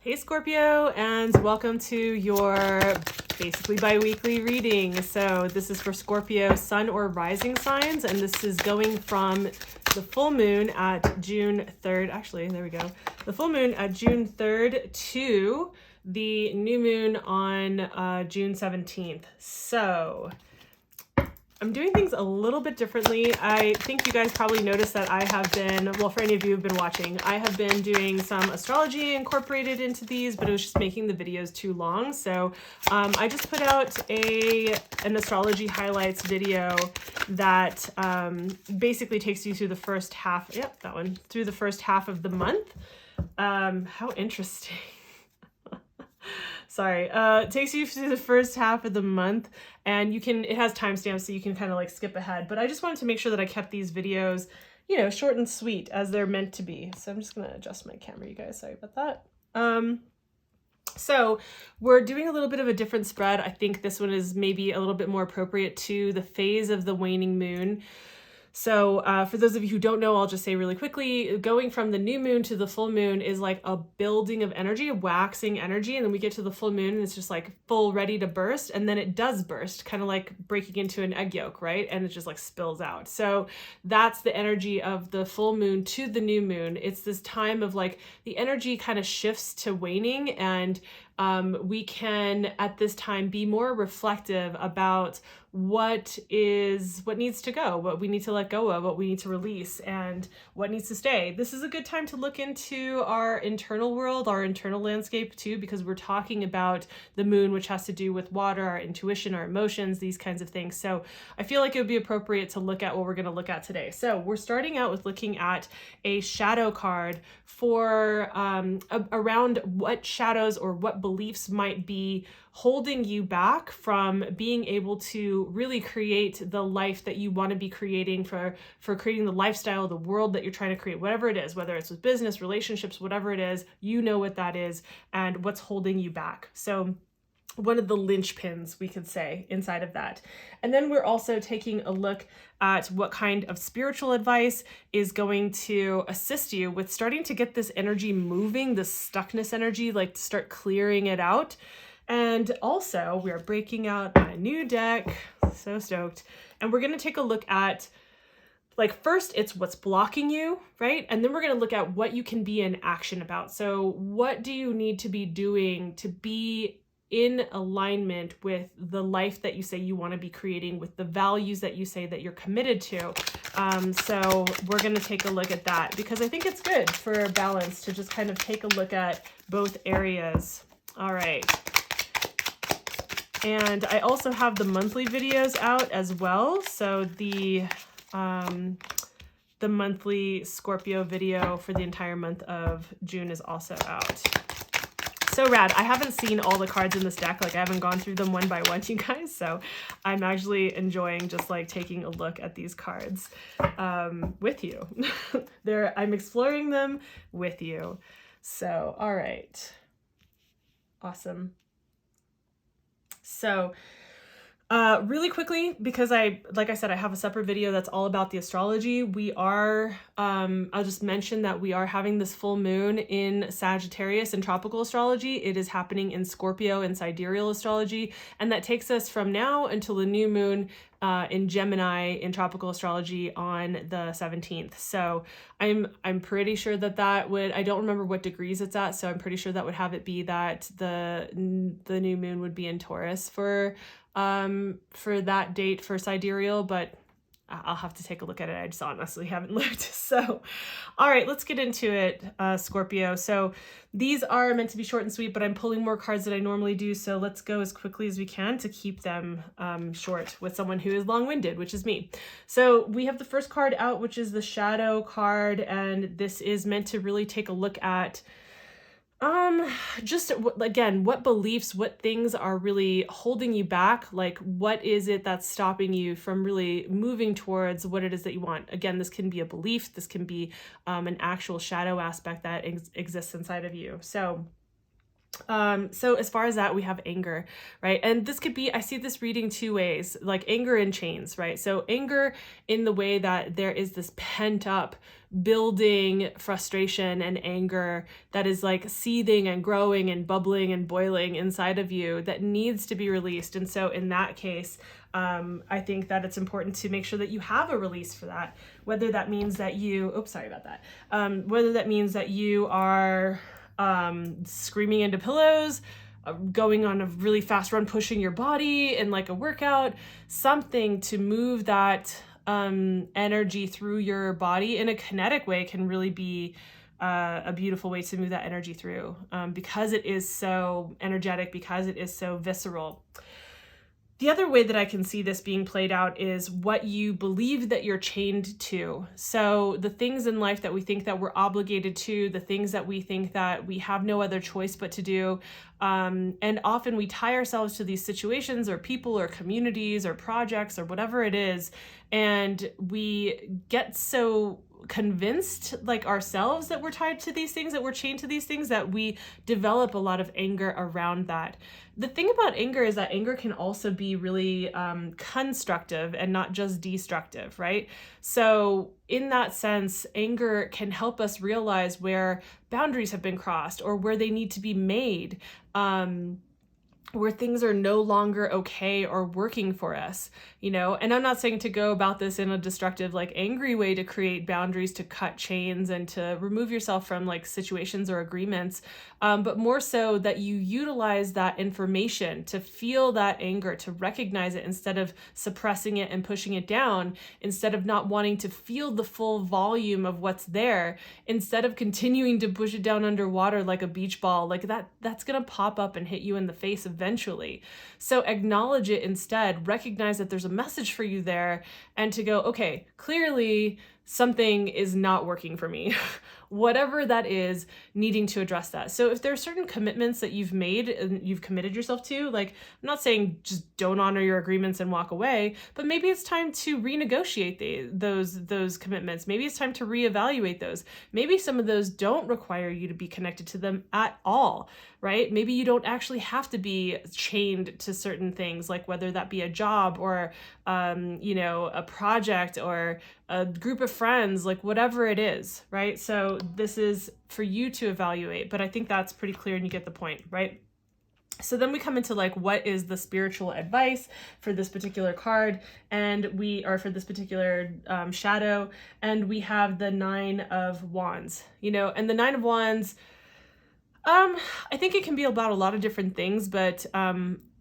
Hey Scorpio, and welcome to your basically bi-weekly reading. So this is for Scorpio sun or rising signs, and this is going from the full moon at June 3rd. Actually, there we go. The full moon at June 3rd to the new moon on June 17th. So I'm doing things a little bit differently. I think you guys probably noticed that I have been, well, for any of you who've been watching, I have been doing some astrology incorporated into these, but it was just making the videos too long. So I just put out an astrology highlights video that basically takes you through the first half, yep, that one, through the first half of the month. How interesting. Sorry, it takes you through the first half of the month, and it has timestamps, so you can kind of like skip ahead. But I just wanted to make sure that I kept these videos, you know, short and sweet as they're meant to be. So I'm just gonna adjust my camera, you guys. Sorry about that. So we're doing a little bit of a different spread. I think this one is maybe a little bit more appropriate to the phase of the waning moon. So for those of you who don't know, I'll just say really quickly, going from the new moon to the full moon is like a building of energy, a waxing energy. And then we get to the full moon and it's just like full ready to burst. And then it does burst, kind of like breaking into an egg yolk, right? And it just like spills out. So that's the energy of the full moon to the new moon. It's this time of like the energy kind of shifts to waning, and we can at this time be more reflective about what needs to go, what we need to let go of, what we need to release, and what needs to stay. This is a good time to look into our internal world, our internal landscape too, because we're talking about the moon, which has to do with water, our intuition, our emotions, these kinds of things. So I feel like it would be appropriate to look at what we're going to look at today. So we're starting out with looking at a shadow card for around what shadows or what beliefs might be holding you back from being able to really create the life that you want to be creating, for creating the lifestyle, the world that you're trying to create, whatever it is, whether it's with business, relationships, whatever it is, you know what that is and what's holding you back. So one of the linchpins, we could say, inside of that. And then we're also taking a look at what kind of spiritual advice is going to assist you with starting to get this energy moving, this stuckness energy, like to start clearing it out. And also we are breaking out a new deck, so stoked. And we're going to take a look at, like, first it's what's blocking you, right? And then we're going to look at what you can be in action about. So what do you need to be doing to be in alignment with the life that you say you want to be creating, with the values that you say that you're committed to. So we're going to take a look at that, because I think it's good for balance to just kind of take a look at both areas. All right. And I also have the monthly videos out as well. So the monthly Scorpio video for the entire month of June is also out. So rad. I haven't seen all the cards in this deck. Like, I haven't gone through them one by one, you guys. So I'm actually enjoying just like taking a look at these cards with you. I'm exploring them with you. So, all right. Awesome. So really quickly, because like I said, I have a separate video that's all about the astrology. We are, I'll just mention that we are having this full moon in Sagittarius in tropical astrology. It is happening in Scorpio in sidereal astrology. And that takes us from now until the new moon in Gemini in tropical astrology on the 17th. So I'm pretty sure that would, I don't remember what degrees it's at, so I'm pretty sure that would have it be that the new moon would be in Taurus for that date for sidereal, but I'll have to take a look at it. I just honestly haven't looked. So, all right, let's get into it, Scorpio. So these are meant to be short and sweet, but I'm pulling more cards than I normally do. So let's go as quickly as we can to keep them short with someone who is long-winded, which is me. So we have the first card out, which is the shadow card. And this is meant to really take a look at just again, what beliefs, what things are really holding you back? Like, what is it that's stopping you from really moving towards what it is that you want? Again, this can be a belief. This can be an actual shadow aspect that exists inside of you. So So as far as that, we have anger, right? And this could be, I see this reading two ways, like anger in chains, right? So anger in the way that there is this pent up building frustration and anger that is like seething and growing and bubbling and boiling inside of you that needs to be released. And so in that case, I think that it's important to make sure that you have a release for that, whether that means that you, oops, sorry about that. Whether that means that you are screaming into pillows, going on a really fast run, pushing your body in like a workout, something to move that energy through your body in a kinetic way can really be a beautiful way to move that energy through, because it is so energetic, because it is so visceral. The other way that I can see this being played out is what you believe that you're chained to. So the things in life that we think that we're obligated to, the things that we think that we have no other choice but to do. And often we tie ourselves to these situations or people or communities or projects or whatever it is. And we get so convinced like ourselves that we're tied to these things, that we're chained to these things, that we develop a lot of anger around that. The thing about anger is that anger can also be really constructive and not just destructive, right? So in that sense, anger can help us realize where boundaries have been crossed or where they need to be made, where things are no longer okay or working for us, you know? And I'm not saying to go about this in a destructive, like angry way to create boundaries, to cut chains and to remove yourself from like situations or agreements, but more so that you utilize that information to feel that anger, to recognize it instead of suppressing it and pushing it down, instead of not wanting to feel the full volume of what's there, instead of continuing to push it down underwater like a beach ball, like that's gonna pop up and hit you in the face eventually. So acknowledge it instead, recognize that there's a message for you there, and to go, okay, clearly something is not working for me. Whatever that is, needing to address that. So if there are certain commitments that you've made and you've committed yourself to, like, I'm not saying just don't honor your agreements and walk away, but maybe it's time to renegotiate those commitments. Maybe it's time to reevaluate those. Maybe some of those don't require you to be connected to them at all, right? Maybe you don't actually have to be chained to certain things, like whether that be a job or, a project or a group of friends, like whatever it is, right? So this is for you to evaluate, but I think that's pretty clear and you get the point, right? So then we come into like, what is the spiritual advice for this particular card? And we are for this particular shadow, and we have the 9 of Wands, and the 9 of Wands, I think it can be about a lot of different things, but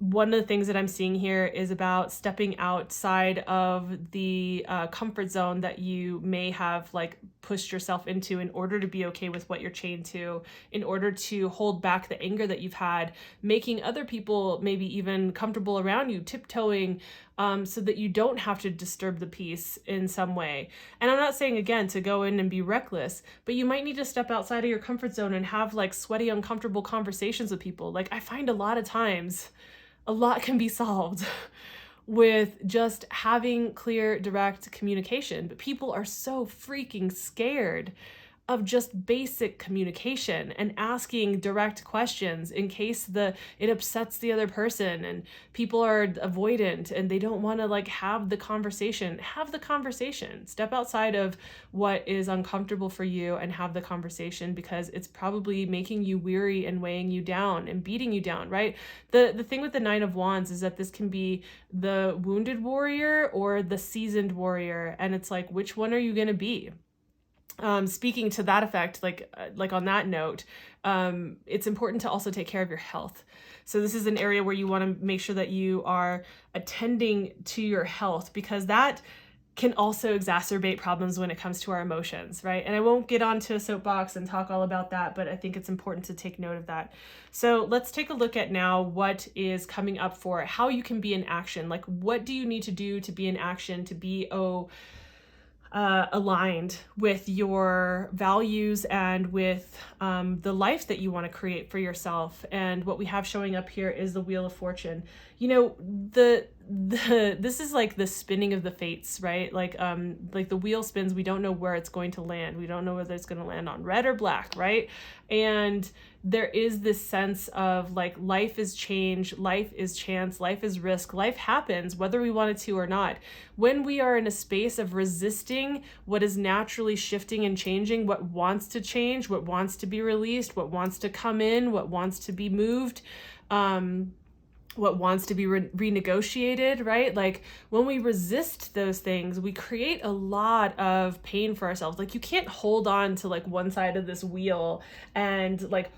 one of the things that I'm seeing here is about stepping outside of the comfort zone that you may have like pushed yourself into in order to be okay with what you're chained to, in order to hold back the anger that you've had, making other people maybe even comfortable around you, tiptoeing so that you don't have to disturb the peace in some way. And I'm not saying, again, to go in and be reckless, but you might need to step outside of your comfort zone and have like sweaty, uncomfortable conversations with people. Like I find a lot of times, a lot can be solved with just having clear, direct communication. But people are so freaking scared of just basic communication and asking direct questions in case it upsets the other person, and people are avoidant and they don't want to like have the conversation. Have the conversation. Step outside of what is uncomfortable for you and have the conversation, because it's probably making you weary and weighing you down and beating you down, right? The thing with the 9 of Wands is that this can be the wounded warrior or the seasoned warrior, and it's like, which one are you going to be? Speaking to that effect, like on that note, it's important to also take care of your health. So this is an area where you want to make sure that you are attending to your health, because that can also exacerbate problems when it comes to our emotions, right? And I won't get onto a soapbox and talk all about that, but I think it's important to take note of that. So let's take a look at now what is coming up for how you can be in action. Like, what do you need to do to be in action, to be aligned with your values and with the life that you want to create for yourself. And what we have showing up here is the Wheel of Fortune. this is like the spinning of the fates, right? Like the wheel spins, we don't know where it's going to land. We don't know whether it's going to land on red or black, right? And there is this sense of like life is change, life is chance, life is risk, life happens whether we want it to or not. When we are in a space of resisting what is naturally shifting and changing, what wants to change, what wants to be released, what wants to come in, what wants to be moved, what wants to be renegotiated, right? Like when we resist those things, we create a lot of pain for ourselves. Like you can't hold on to like one side of this wheel and like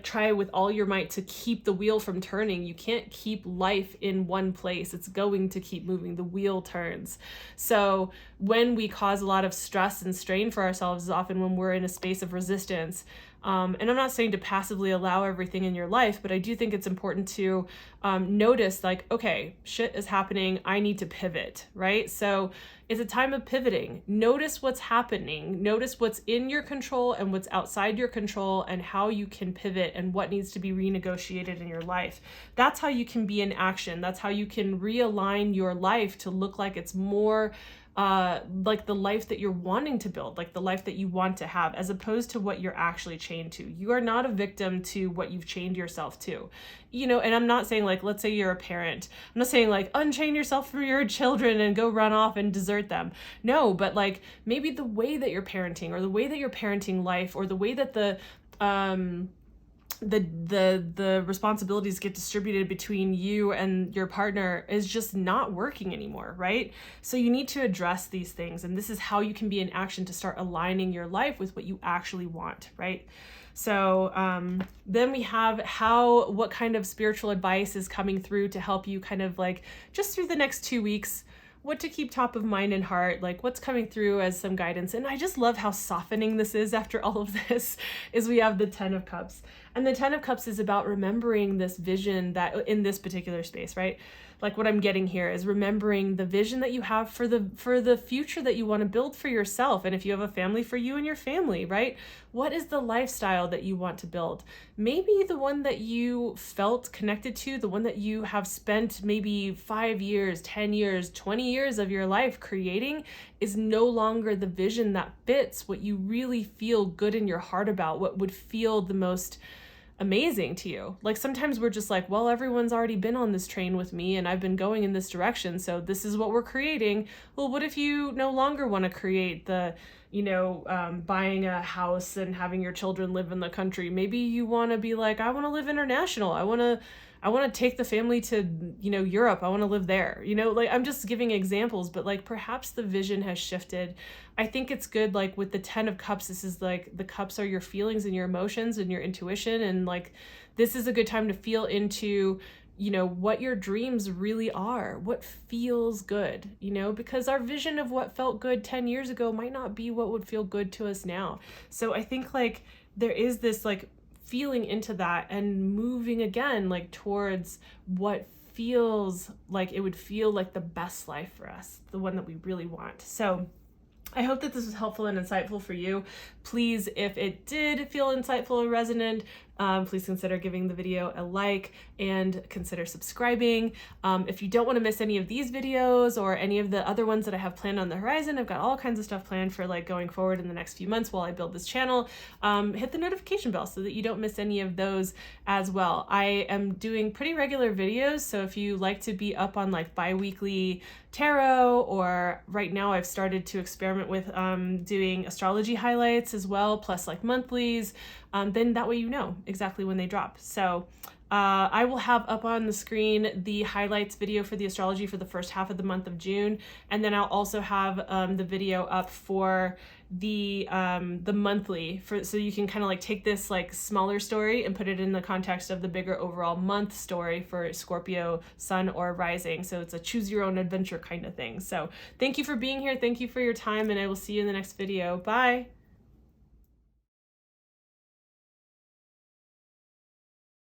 try with all your might to keep the wheel from turning. You can't keep life in one place. It's going to keep moving. The wheel turns. So when we cause a lot of stress and strain for ourselves is often when we're in a space of resistance. And I'm not saying to passively allow everything in your life, but I do think it's important to notice like, okay, shit is happening. I need to pivot, right? So it's a time of pivoting. Notice what's happening. Notice what's in your control and what's outside your control and how you can pivot and what needs to be renegotiated in your life. That's how you can be in action. That's how you can realign your life to look like it's more like the life that you're wanting to build, like the life that you want to have, as opposed to what you're actually chained to. You are not a victim to what you've chained yourself to, you know. And I'm not saying like, let's say you're a parent, I'm not saying like unchain yourself from your children and go run off and desert them. No, but like maybe the way that you're parenting, or the way that you're parenting life, or the way that the responsibilities get distributed between you and your partner is just not working anymore, right? So you need to address these things, and this is how you can be in action to start aligning your life with what you actually want, right? So then we have what kind of spiritual advice is coming through to help you kind of like just through the next 2 weeks, what to keep top of mind and heart, like what's coming through as some guidance. And I just love how softening this is after all of this, is we have the 10 of Cups. And the 10 of Cups is about remembering this vision that in this particular space, right? Like what I'm getting here is remembering the vision that you have for the future that you want to build for yourself. And if you have a family, for you and your family, right? What is the lifestyle that you want to build? Maybe the one that you felt connected to, the one that you have spent maybe 5 years, 10 years, 20 years of your life creating is no longer the vision that fits what you really feel good in your heart about, what would feel the most amazing to you. Like sometimes we're just like, well, everyone's already been on this train with me and I've been going in this direction, so this is what we're creating. Well, what if you no longer want to create the, buying a house and having your children live in the country? Maybe you want to be like, I want to live international. I want to take the family to, Europe. I want to live there. Like I'm just giving examples, but like perhaps the vision has shifted. I think it's good, like with the 10 of Cups, this is like the cups are your feelings and your emotions and your intuition. And like, this is a good time to feel into, what your dreams really are, what feels good, because our vision of what felt good 10 years ago might not be what would feel good to us now. So I think like there is this like feeling into that and moving again, like towards what feels like it would feel like the best life for us, the one that we really want. So I hope that this was helpful and insightful for you. Please, if it did feel insightful and resonant, please consider giving the video a like and consider subscribing. If you don't want to miss any of these videos or any of the other ones that I have planned on the horizon, I've got all kinds of stuff planned for like going forward in the next few months while I build this channel. Hit the notification bell so that you don't miss any of those as well. I am doing pretty regular videos, so if you like to be up on like bi-weekly tarot, or right now I've started to experiment with doing astrology highlights as well, plus like monthlies, then that way you know exactly when they drop. So I will have up on the screen the highlights video for the astrology for the first half of the month of June, and then I'll also have the video up for the monthly, so you can kind of like take this like smaller story and put it in the context of the bigger overall month story for Scorpio sun or rising. So it's a choose your own adventure kind of thing. So thank you for being here. Thank you for your time, and I will see you in the next video. Bye.